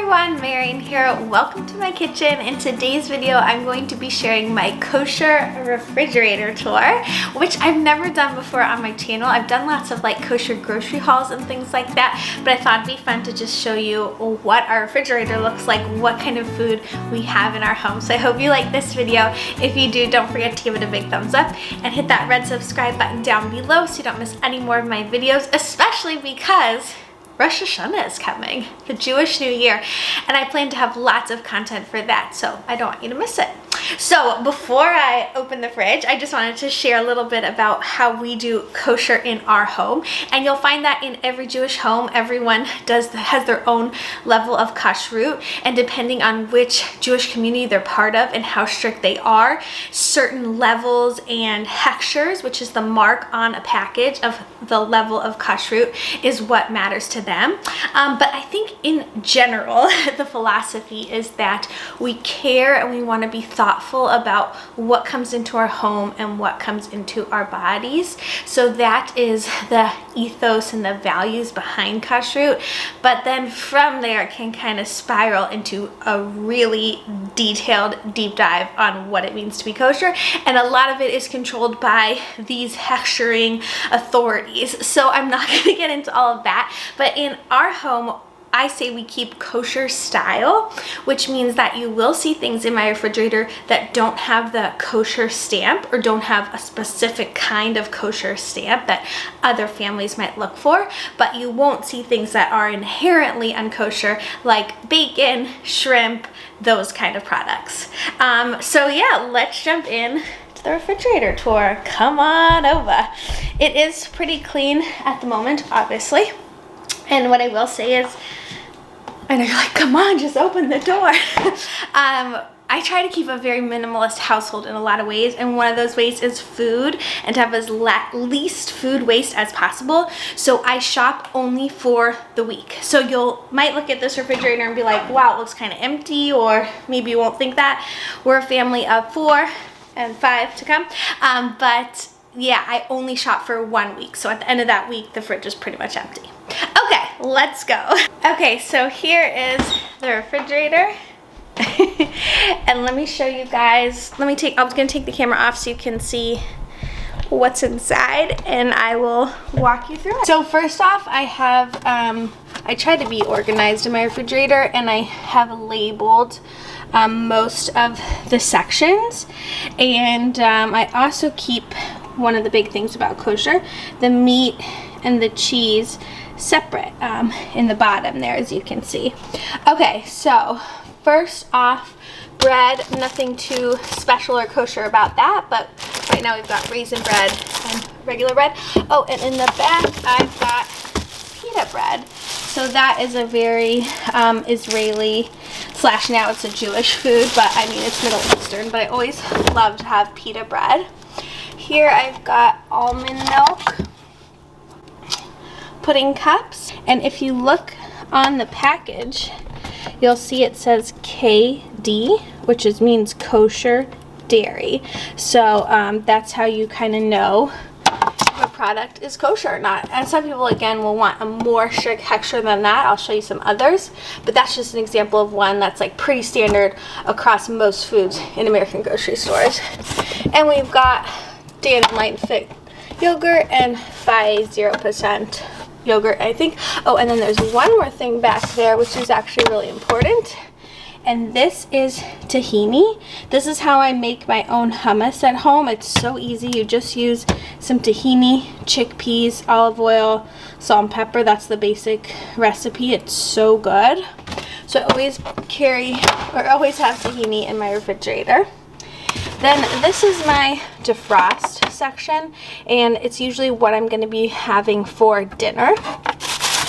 everyone, Marian here. Welcome to my kitchen. In today's video, I'm going to be sharing my kosher refrigerator tour, which I've never done before on my channel. I've done lots of like kosher grocery hauls and things like that, but I thought it'd be fun to just show you what our refrigerator looks like, what kind of food we have in our home. So I hope you like this video. If you do, don't forget to give it a big thumbs up and hit that red subscribe button down below so you don't miss any more of my videos, especially because Rosh Hashanah is coming, the Jewish New Year, and I plan to have lots of content for that, so I don't want you to miss it. So before I open the fridge, I just wanted to share a little bit about how we do kosher in our home, and you'll find that in every Jewish home, everyone has their own level of kashrut, and depending on which Jewish community they're part of and how strict they are, certain levels and hechshers, which is the mark on a package of the level of kashrut, is what matters to them. But I think in general, the philosophy is that we care and we want to be thoughtful about what comes into our home and what comes into our bodies. So that is the ethos and the values behind kashrut. But then from there, it can kind of spiral into a really detailed deep dive on what it means to be kosher. And a lot of it is controlled by these hechshering authorities. So I'm not going to get into all of that. But in our home, I say we keep kosher style, which means that you will see things in my refrigerator that don't have the kosher stamp or don't have a specific kind of kosher stamp that other families might look for, but you won't see things that are inherently unkosher like bacon, shrimp, those kind of products. So yeah, let's jump in to the refrigerator tour. Come on over. It is pretty clean at the moment, obviously. And what I will say is, I know you're like, come on, just open the door. I try to keep a very minimalist household in a lot of ways, and one of those ways is food, and to have as least food waste as possible. So I shop only for the week. So you might look at this refrigerator and be like, wow, it looks kind of empty, or maybe you won't think that. We're a family of 4 and 5 to come, but yeah, I only shop for 1 week. So at the end of that week, the fridge is pretty much empty. Okay, let's go. Okay, so here is the refrigerator. And let me show you guys. I was gonna take the camera off so you can see what's inside, and I will walk you through it. So first off, I have, I try to be organized in my refrigerator, and I have labeled most of the sections. And I also keep one of the big things about kosher, the meat and the cheese separate in the bottom there, as you can see. Okay, so first off, bread, nothing too special or kosher about that, but right now we've got raisin bread and regular bread. Oh, and in the back I've got pita bread. So that is a very Israeli / now it's a Jewish food, but I mean it's Middle Eastern, but I always love to have pita bread. Here I've got almond milk, pudding cups, and if you look on the package, you'll see it says KD, which means kosher dairy. So that's how you kind of know if a product is kosher or not. And some people, again, will want a more strict hechsher than that. I'll show you some others, but that's just an example of one that's like pretty standard across most foods in American grocery stores. And we've got Dannon Fit yogurt and 0% yogurt, I think. Oh, and then there's one more thing back there, which is actually really important, and this is tahini. This is how I make my own hummus at home. It's so easy. You just use some tahini, chickpeas, olive oil, salt and pepper. That's the basic recipe. It's so good. So I always always have tahini in my refrigerator. Then this is my defrost section, and it's usually what I'm going to be having for dinner.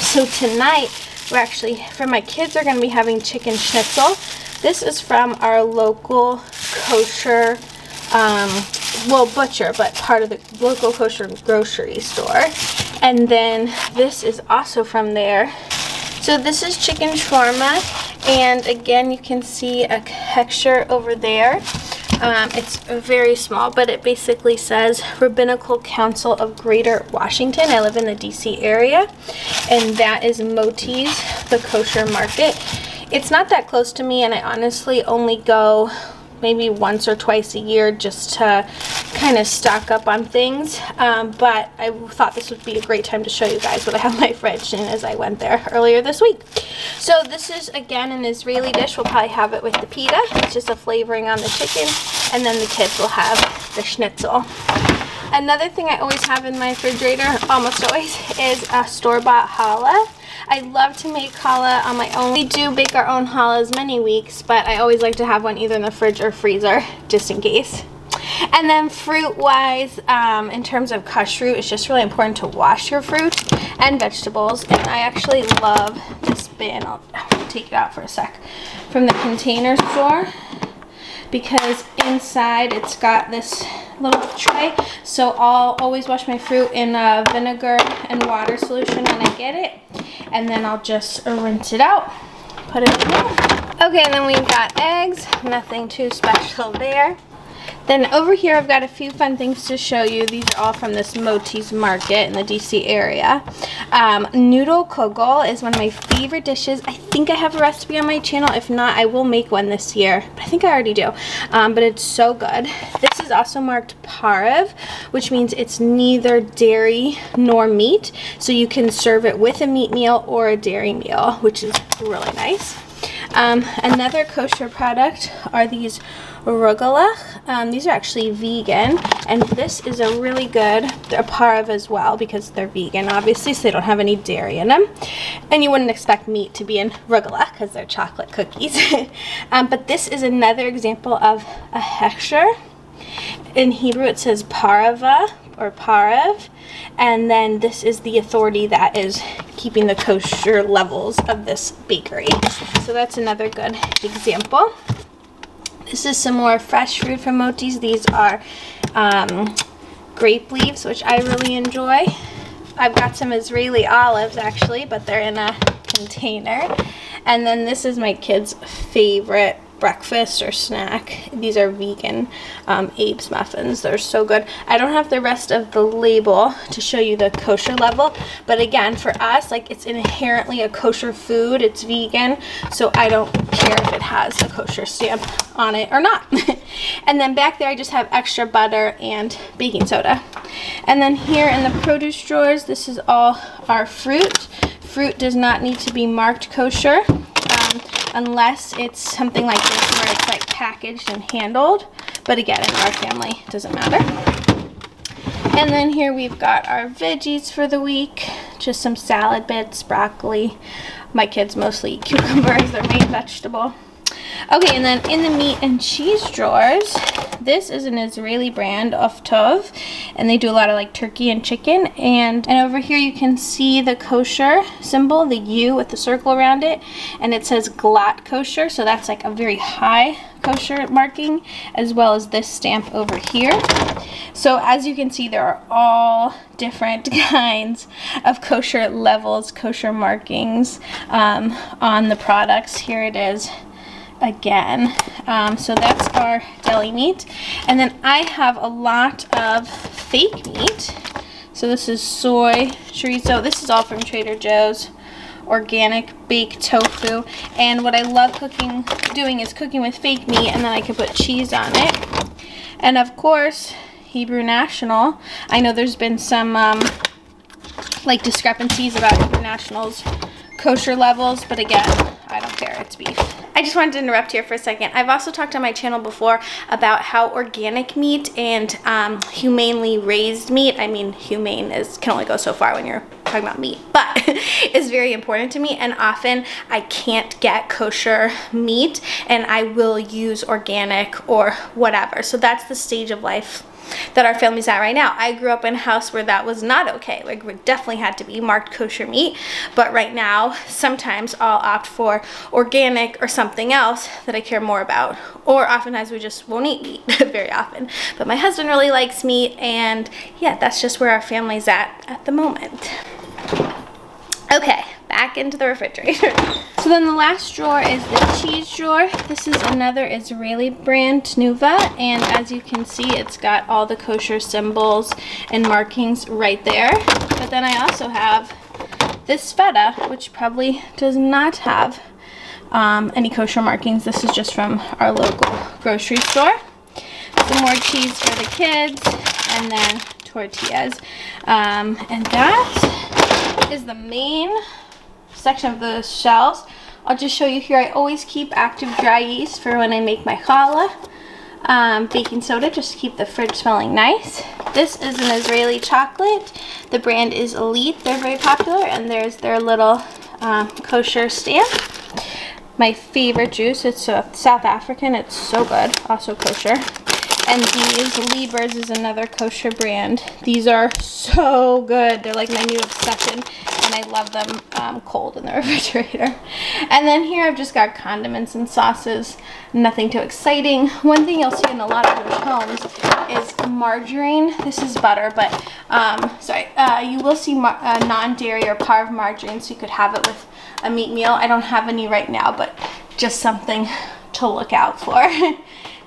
So tonight, we're actually, for my kids, are going to be having chicken schnitzel. This is from our local kosher, butcher, but part of the local kosher grocery store. And then this is also from there. So this is chicken shawarma, and again, you can see a hechsher over there. It's very small, but it basically says Rabbinical Council of Greater Washington. I live in the DC area, and that is Moti's, the kosher market. It's not that close to me, and I honestly only go maybe once or twice a year just to kind of stock up on things, but I thought this would be a great time to show you guys what I have in my fridge and as I went there earlier this week. So this is again an Israeli dish. We'll probably have it with the pita. It's just a flavoring on the chicken, and then the kids will have the schnitzel. Another thing I always have in my refrigerator, almost always, is a store-bought challah. I love to make challah on my own. We do bake our own challahs many weeks, but I always like to have one either in the fridge or freezer, just in case. And then fruit-wise, in terms of kosher fruit, it's just really important to wash your fruit and vegetables. And I actually love this bin. I'll take it out for a sec. From the Container Store, because inside it's got this little tray, so I'll always wash my fruit in vinegar and water solution when I get it, and then I'll just rinse it out, put it in there. Okay, and then we've got eggs, nothing too special there. Then over here I've got a few fun things to show you. These are all from this Moti's Market in the DC area. Noodle kogel is one of my favorite dishes. I think I have a recipe on my channel. If not, I will make one this year. But I think I already do. But it's so good. This is also marked pareve, which means it's neither dairy nor meat. So you can serve it with a meat meal or a dairy meal, which is really nice. Another kosher product are these arugula. These are actually vegan, and this is a really good, they're pareve as well because they're vegan obviously, so they don't have any dairy in them. And you wouldn't expect meat to be in arugula because they're chocolate cookies. But this is another example of a hechsher. In Hebrew it says pareva or parev, and then this is the authority that is keeping the kosher levels of this bakery. So that's another good example. This is some more fresh fruit from Moti's. These are grape leaves, which I really enjoy. I've got some Israeli olives actually, but they're in a container. And then this is my kids' favorite breakfast or snack. These are vegan Abe's muffins. They're so good. I don't have the rest of the label to show you the kosher level, but again, for us, like, it's inherently a kosher food. It's vegan, so I don't care if it has a kosher stamp on it or not. And then back there I just have extra butter and baking soda. And then here in the produce drawers, this is all our fruit. Fruit does not need to be marked kosher, unless it's something like this where it's like packaged and handled, but again, in our family it doesn't matter. And then here we've got our veggies for the week, just some salad bits, broccoli. My kids mostly eat cucumber as their main vegetable. Okay, and then in the meat and cheese drawers, this is an Israeli brand, Oftov, and they do a lot of like turkey and chicken. And over here you can see the kosher symbol, the U with the circle around it, and it says glatt kosher, so that's like a very high kosher marking, as well as this stamp over here. So as you can see, there are all different kinds of kosher levels, kosher markings on the products. Here it is again. So that's our deli meat, and then I have a lot of fake meat. So this is soy chorizo. This is all from Trader Joe's, organic baked tofu. And what I love doing is cooking with fake meat, and then I can put cheese on it. And of course, Hebrew National. I know there's been some like discrepancies about Hebrew National's kosher levels, but again, I don't care, it's beef. I just wanted to interrupt here for a second. I've also talked on my channel before about how organic meat and humanely raised meat, I mean, humane can only go so far when you're talking about meat, but is very important to me, and often I can't get kosher meat and I will use organic or whatever. So that's the stage of life that our family's at right now. I grew up in a house where that was not okay. Like, we definitely had to be marked kosher meat, but right now sometimes I'll opt for organic or something else that I care more about, or oftentimes we just won't eat meat very often. But my husband really likes meat, and yeah, that's just where our family's at the moment. Okay, back into the refrigerator. So then the last drawer is the cheese drawer. This is another Israeli brand, Tnuva, and as you can see, it's got all the kosher symbols and markings right there. But then I also have this feta, which probably does not have any kosher markings. This is just from our local grocery store. Some more cheese for the kids, and then tortillas. And that is the main section of the shelves. I'll just show you here. I always keep active dry yeast for when I make my challah. Baking soda, just to keep the fridge smelling nice. This is an Israeli chocolate. The brand is Elite. They're very popular, and there's their little kosher stamp. My favorite juice, it's South African. It's so good, also kosher. And these Libers is another kosher brand. These are so good. They're like my new obsession, and I love them cold in the refrigerator. And then here I've just got condiments and sauces. Nothing too exciting. One thing you'll see in a lot of those homes is margarine. This is butter, but you will see non-dairy or parve margarine, so you could have it with a meat meal. I don't have any right now, but just something to look out for.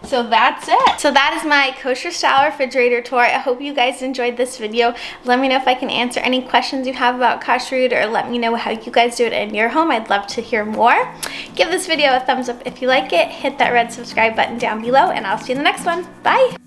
So that's it. So that is my kosher style refrigerator tour. I hope you guys enjoyed this video. Let me know if I can answer any questions you have about kashrut, or let me know how you guys do it in your home. I'd love to hear more. Give this video a thumbs up if you like it. Hit that red subscribe button down below, and I'll see you in the next one. Bye.